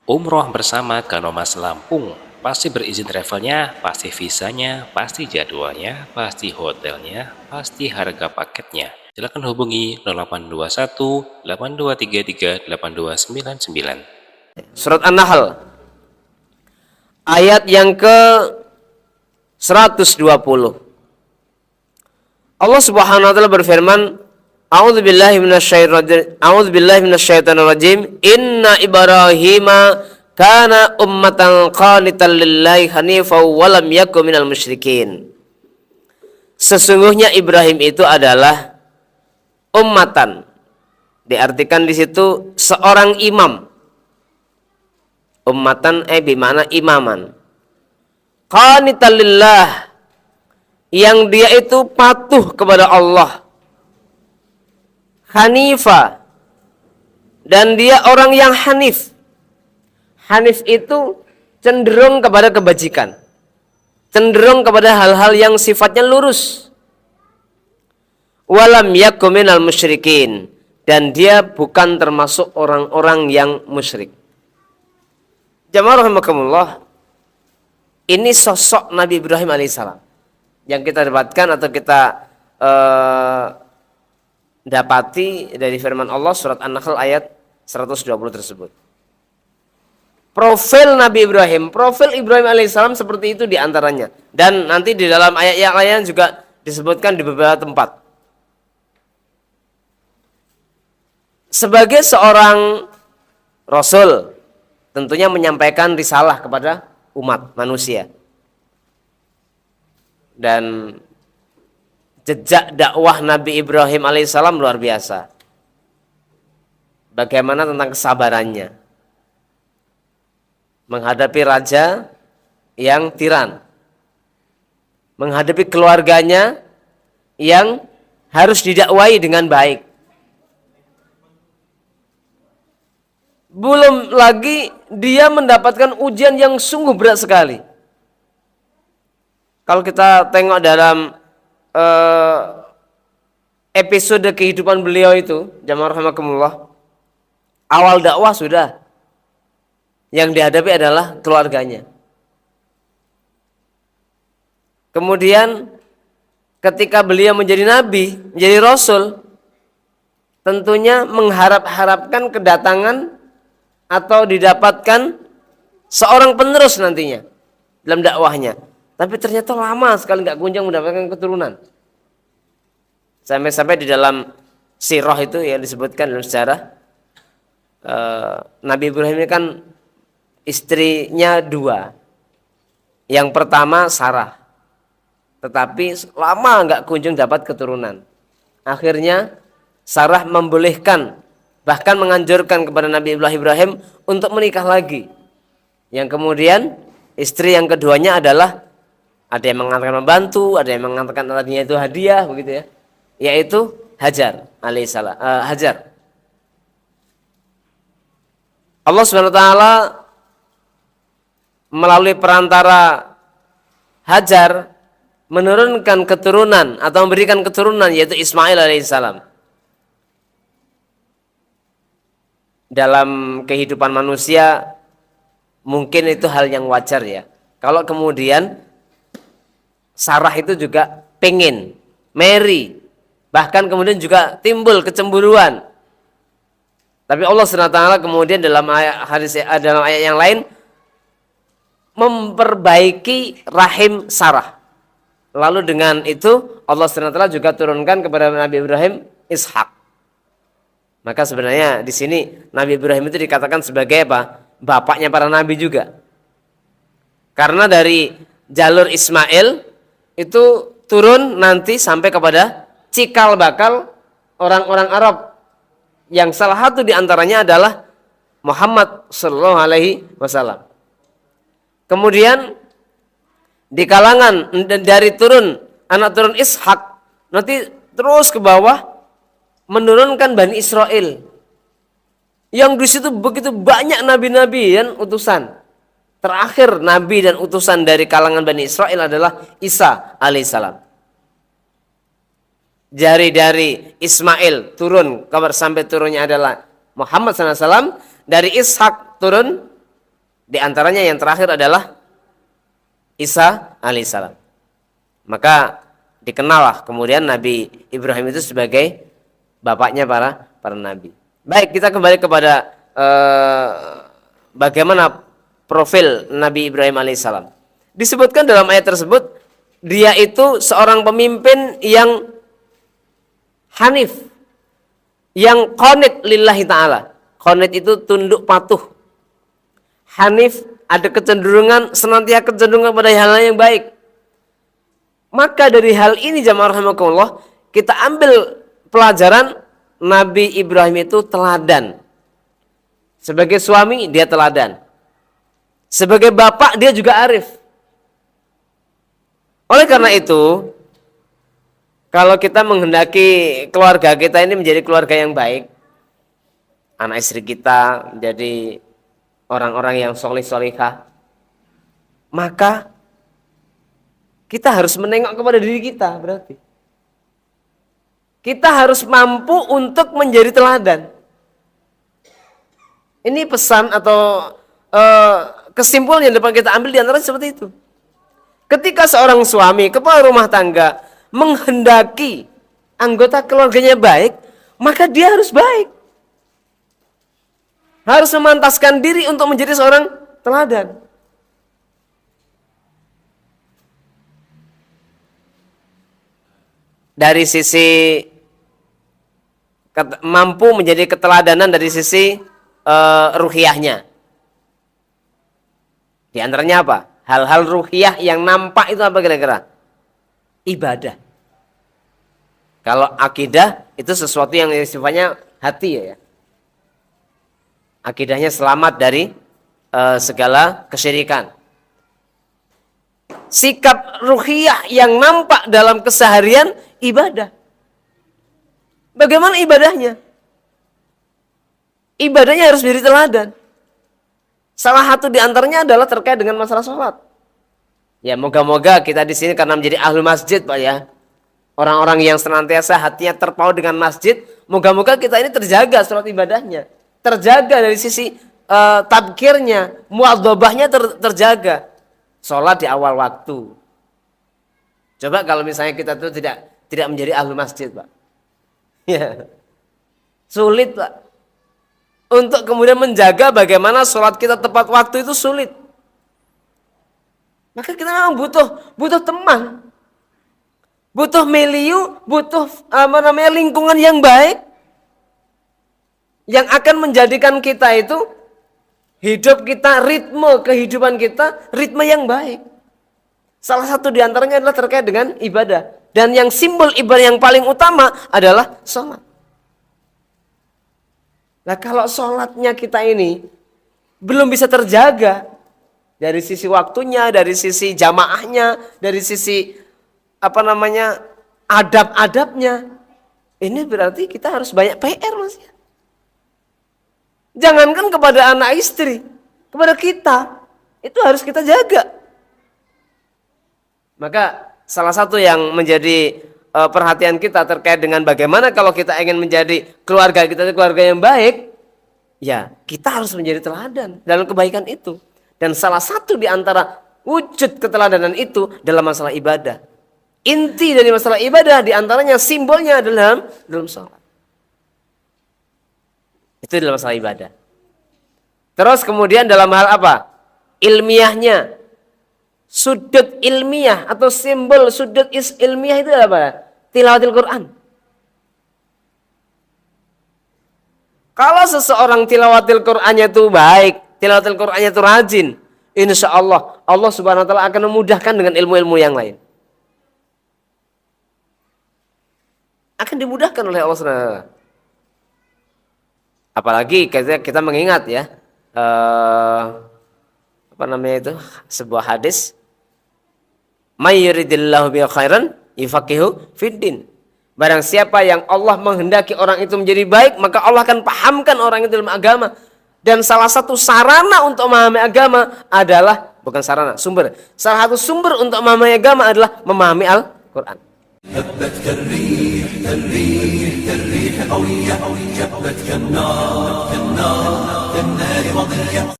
Umroh bersama Kanomas Lampung. Pasti berizin travelnya, pasti visanya, pasti jadwalnya, pasti hotelnya, pasti harga paketnya. Silakan hubungi 0821 8233 8299. Surat An-Nahl ayat yang ke 120. Allah Subhanahu wa taala berfirman, A'udzubillahi minasyaitonir rajim. Inna Ibrahima kana ummatan qanitan lillahi hanifan wa lam yakun minal musyrikin. Sesungguhnya Ibrahim itu adalah ummatan. Diartikan di situ seorang imam. Ummatan bimana imaman. Qanitan lillah, yang dia itu patuh kepada Allah. Hanifa, dan dia orang yang hanif. Hanif itu cenderung kepada kebajikan, cenderung kepada hal-hal yang sifatnya lurus. Walam yakum minal musyrikin, dan dia bukan termasuk orang-orang yang musyrik. Jamaah rahimakumullah, ini sosok Nabi Ibrahim alaihissalam yang kita dapatkan atau kita dapati dari firman Allah surat An-Nahl ayat 120 tersebut. Profil Nabi Ibrahim, profil Ibrahim alaihissalam seperti itu diantaranya. Dan nanti di dalam ayat yang lain juga disebutkan di beberapa tempat. Sebagai seorang Rasul, tentunya menyampaikan risalah kepada umat manusia. Dan jejak dakwah Nabi Ibrahim alaihissalam luar biasa. Bagaimana tentang kesabarannya menghadapi raja yang tiran, menghadapi keluarganya yang harus didakwai dengan baik. Belum lagi dia mendapatkan ujian yang sungguh berat sekali. Kalau kita tengok dalam episode kehidupan beliau itu, jamaah rahimakumullah, awal dakwah sudah, yang dihadapi adalah keluarganya. Kemudian ketika beliau menjadi nabi, menjadi rasul, tentunya mengharap-harapkan kedatangan atau didapatkan seorang penerus nantinya dalam dakwahnya. Tapi ternyata lama sekali nggak kunjung mendapatkan keturunan. Sampai-sampai di dalam sirah itu yang disebutkan dalam sejarah, Nabi Ibrahim ini kan istrinya dua. Yang pertama Sarah, tetapi lama nggak kunjung dapat keturunan. Akhirnya Sarah membolehkan, bahkan menganjurkan kepada Nabi Ibrahim untuk menikah lagi. Yang kemudian istri yang keduanya adalah, ada yang mengatakan membantu, ada yang mengatakan tadinya itu hadiah, begitu ya, yaitu Hajar alaihissalam. Hajar. Allah Subhanahu wa taala melalui perantara Hajar menurunkan keturunan atau memberikan keturunan, yaitu Ismail alaihissalam. Dalam kehidupan manusia mungkin itu hal yang wajar ya. Kalau kemudian Sarah itu juga pengen marry, bahkan kemudian juga timbul kecemburuan. Tapi Allah SWT kemudian dalam ayat yang lain memperbaiki rahim Sarah. Lalu dengan itu Allah SWT juga turunkan kepada Nabi Ibrahim Ishak. Maka sebenarnya di sini Nabi Ibrahim itu dikatakan sebagai apa? Bapaknya para nabi juga. Karena dari jalur Ismail itu turun nanti sampai kepada cikal bakal orang-orang Arab, yang salah satu diantaranya adalah Muhammad Sallallahu Alaihi Wasallam. Kemudian di kalangan dari anak turun Ishak nanti terus ke bawah menurunkan Bani Israel, yang di situ begitu banyak nabi-nabi dan utusan. Terakhir nabi dan utusan dari kalangan Bani Israel adalah Isa alaihissalam. Dari Ismail turun, kabar sampai turunnya adalah Muhammad SAW. Dari Ishak turun Di antaranya yang terakhir adalah Isa alaihissalam. Maka dikenallah kemudian Nabi Ibrahim itu sebagai bapaknya para nabi. Baik, kita kembali kepada bagaimana profil Nabi Ibrahim alaihissalam. Disebutkan dalam ayat tersebut, dia itu seorang pemimpin yang hanif, yang qanit lillahi ta'ala. Qanit itu tunduk patuh. Hanif ada kecenderungan, senantiasa kecenderungan pada hal yang baik. Maka dari hal ini jamaah rahimakumullah, kita ambil pelajaran Nabi Ibrahim itu teladan. Sebagai suami dia teladan. Sebagai bapak dia juga arif. Oleh karena itu, kalau kita menghendaki keluarga kita ini menjadi keluarga yang baik, anak istri kita menjadi orang-orang yang solih-solihah, maka kita harus menengok kepada diri kita. Berarti kita harus mampu untuk menjadi teladan. Ini pesan atau kesimpulan yang dapat kita ambil di antara seperti itu. Ketika seorang suami, kepala rumah tangga menghendaki anggota keluarganya baik, maka dia harus baik. Harus memantaskan diri untuk menjadi seorang teladan. Dari sisi mampu menjadi keteladanan dari sisi ruhiyahnya. Di antaranya apa? Hal-hal ruhiyah yang nampak itu apa kira-kira? Ibadah. Kalau akidah itu sesuatu yang sifatnya hati ya. Akidahnya selamat dari segala kesyirikan. Sikap ruhiyah yang nampak dalam keseharian ibadah. Bagaimana ibadahnya? Ibadahnya harus menjadi teladan. Salah satu di antaranya adalah terkait dengan masalah sholat. Ya, moga-moga kita di sini karena menjadi ahlul masjid, Pak ya. Orang-orang yang senantiasa hatinya terpaut dengan masjid, moga-moga kita ini terjaga sholat ibadahnya. Terjaga dari sisi tabkirnya, muadzabahnya terjaga. Sholat di awal waktu. Coba kalau misalnya kita tuh tidak menjadi ahlul masjid, Pak. Ya. Sulit, Pak. Untuk kemudian menjaga bagaimana sholat kita tepat waktu itu sulit. Maka kita memang butuh teman. Butuh milieu, butuh lingkungan yang baik. Yang akan menjadikan kita itu, hidup kita, ritme kehidupan kita, ritme yang baik. Salah satu di antaranya adalah terkait dengan ibadah. Dan yang simbol ibadah yang paling utama adalah sholat. Nah kalau sholatnya kita ini belum bisa terjaga dari sisi waktunya, dari sisi jamaahnya, dari sisi adab-adabnya, ini berarti kita harus banyak PR Mas. Jangankan kepada anak istri, kepada kita itu harus kita jaga. Maka salah satu yang menjadi perhatian kita terkait dengan bagaimana kalau kita ingin menjadi keluarga kita keluarga yang baik, ya kita harus menjadi teladan dalam kebaikan itu. Dan salah satu di antara wujud keteladanan itu dalam masalah ibadah. Inti dari masalah ibadah di antaranya simbolnya adalah dalam sholat. Itu dalam masalah ibadah. Terus kemudian dalam hal apa? Ilmiahnya. Sudut ilmiah atau simbol sudut ilmiah itu apa? Tilawatil Quran. Kalau seseorang tilawatil Qurannya itu baik, tilawatil Qurannya itu rajin, insya Allah Allah Subhanahu Wa Taala akan memudahkan dengan ilmu-ilmu yang lain. Akan dimudahkan oleh Allah Subhanahu Wa Taala. Apalagi kita mengingat ya, sebuah hadis, may yuridillahu bihi khairan yufaqihu fiddin. Barang siapa yang Allah menghendaki orang itu menjadi baik, maka Allah akan pahamkan orang itu dalam agama. Dan salah satu sarana untuk memahami agama adalah, bukan sarana, sumber. Salah satu sumber untuk memahami agama adalah memahami Al-Quran.